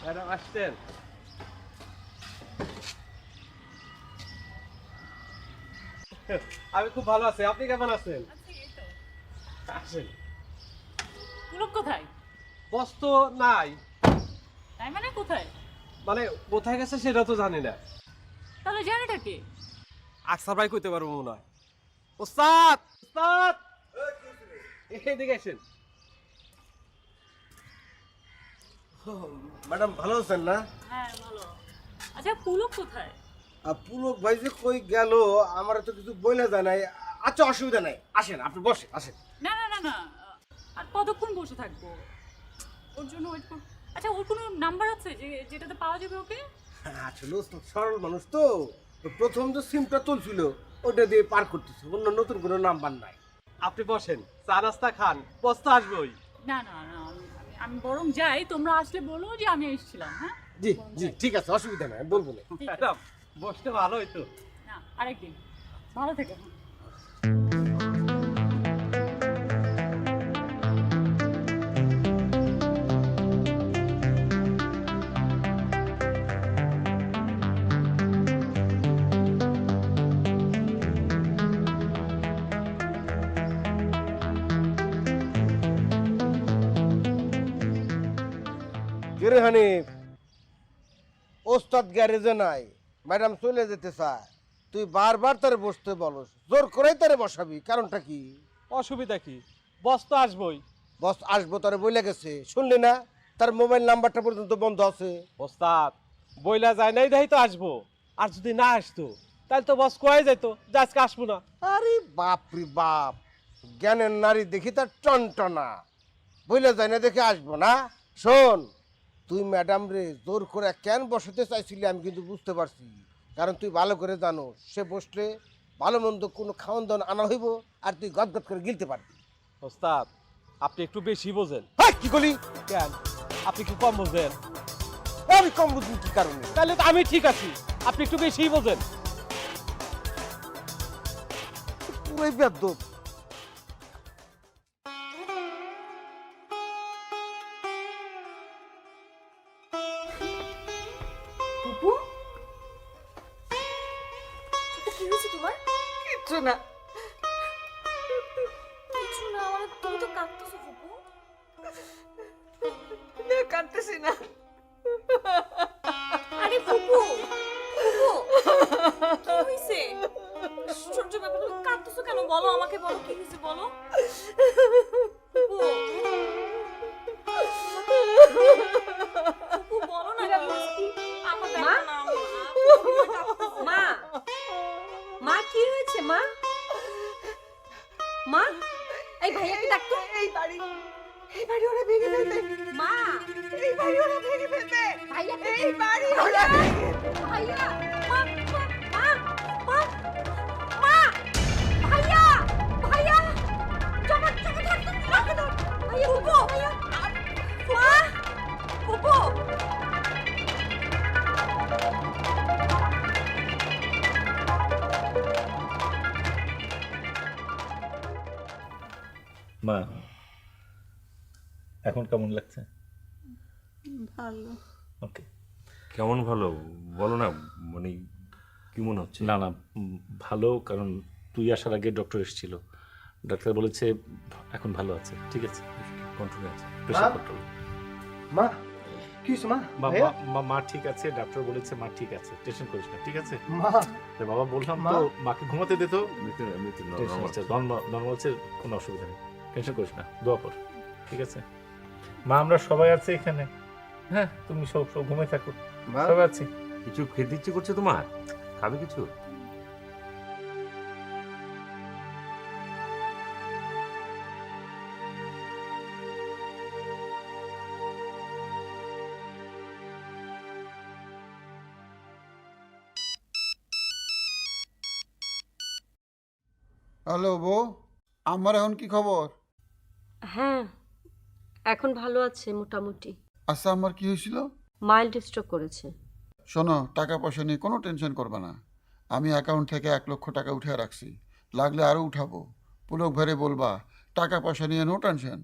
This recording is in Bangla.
ম্যাডাম আসছেন? আমি খুব ভালো আছি, আপনি কেমন আছেন? আসেন। পুলক কোথায়? বস তো নাই। তাই মানে কোথায়? মানে কোথায় গেছে সেটা তো জানি না। তাহলে জানিটা কি? আকসার ভাই কইতে পারবো মনে হয়। ওস্তাদ, ওস্তাদ, এদিকে আসেন। ম্যাডাম ভালো আছেন না? হ্যাঁ ভালো। আচ্ছা পুলক কোথায়? পুলক ভাই যে কই গেল আমার তো কিছু বইলা যায় নাই। আচ্ছা অসুবিধা নাই, আসেন আপনি বসেন, আসেন। না না না না, আর কতক্ষণ বসে থাকবো? ওর জন্য ওয়েট কর। আচ্ছা ওর কোনো নাম্বার আছে যেটাতে পাওয়া যাবে ওকে? আসলে ও তো সরল মানুষ তো, তো প্রথম যে সিমটা তুলছিল ওটা দিয়ে পার করতেছে, অন্য নতুন কোনো নাম্বার নাই। আপনি বসেন, চা নাস্তা খান, বস তো আসবোই। না না না, আমি বরং যাই, তোমরা আসলে বলো যে আমি এসেছিলাম। হ্যাঁ জি জি ঠিক আছে, অসুবিধা নাই, আমি বলবো না। ঠিক আছে। ম্যাডাম বসতে ভালো হইতো। না আরেকদিন। ভালো থেকে। কিরে হানিফ, ওস্তাদ গ্যারেজে নাই, ম্যাডাম চলে যেতে চায়, তুই বারবার তারে বসতে বলস, জোর করেই তারে বসাবি, কারণটা কি? অসুবিধা কি, বস তো আসবোই। বস আসবো তারে বইলা গেছে, শুনলি না? তার মোবাইল নাম্বারটা পর্যন্ত বন্ধ আছে। ওস্তাদ বইলা যায় নাই দেই তো আসবো, আর যদি না আসতো তাহলে তো বস কয়ে যেত যে আজকে আসবো না। আরে বাপ রে বাপ, জ্ঞানের নারী দেখি তার টনটনা, বইলা যায় না দেখে আসবো না। শোন, তুই ম্যাডাম রে জোর করে কেন বসাতে চাইছিলি আমি কিন্তু বুঝতে পারছি, কারণ তুই ভালো করে জানো সে বসলে ভালো মন্দ কোনো খাওয়ান দাওয়ান আনা হইব, আর তুই গদগদ করে গিলতে পারবি। ওস্তাদ আপনি একটু বেশি বোঝেন। হ্যাঁ কি করলি? কেন, আপনি কি কম বোঝেন? আমি কম বুঝলি কি কারণে? তাহলে তো আমি ঠিক আছি, আপনি একটু বেশিই বোঝেন। পুরাই বেয়াদব। ফুপু, কি হয়েছে তোমার? কিচ্ছু না। কিছু না, মানে তুমি তো কাঁদতেছো ফুপু। কাঁদতেছি না। আরে ফুপু, ফুপু, কি হয়েছে? আশ্চর্য ব্যাপার, তুমি কাঁদতেছো কেন? বলো আমাকে, বলো কি হয়েছে বলো। ফুপু, ফুপু বলো না কি হয়েছে? আপা দেখো মা? না, মা, মা কি হয়েছে মা? মা, এই ভাইয়াকে ডাকতো। এই বাড়ি ওরা ভেঙে ফেলবে। মা, এই বাড়ি ওরা ভেঙে ফেলবে। ভাইয়া, এই বাড়ি ওরা ভেঙে ফেলবে। ভাইয়া, মা, মা, মা, মা, ভাইয়া, ভাইয়া, জমা থাকতো রাখো দাও। ভাইয়া, ফুপু, ভাইয়া, মা, ফুপু। মা, এখন কেমন লাগছে? ভালো। ওকে। কেমন ভালো বলো না, মানে কি মনে হচ্ছে? না না, ভালো, কারণ তুই আসার আগে ডক্টর এসেছিল, ডাক্তার বলেছে এখন ভালো আছে, ঠিক আছে, কন্ট্রোলে আছে। Pressure control. মা কি হয়েছে মা? মা ঠিক আছে, ডাক্তার বলেছে মা ঠিক আছে, টেনশন করিস না, ঠিক আছে? মা তো বাবা বললাম তো মাকে ঘুমাতে দে তো। মৃত্যু নর্মাল আছে, কোনো অসুবিধা নেই, টেনশন করিস না, দোয়া কর, ঠিক আছে? মা আমরা সবাই আছি এখানে, হ্যাঁ তুমি সব ঘুমিয়ে থাকো, সবাই আছি। কিছু খেতে ইচ্ছে করছে তোমার? খাবে কিছু? হ্যালো বউ, আমার এখন কি খবর? হ্যাঁ, এখন ভালো আছে মোটামুটি। আচ্ছা আমার কি হয়েছিল? মাইল্ড স্ট্রোক করেছে। শোনো, টাকা পয়সা নিয়ে কোনো টেনশন করবে না, আমি অ্যাকাউন্ট থেকে 1 লক্ষ টাকা উঠে রাখছি, লাগলে আরও উঠাবো। পুলক ভাইরে বলবা টাকা পয়সা নিয়ে নো টেনশন।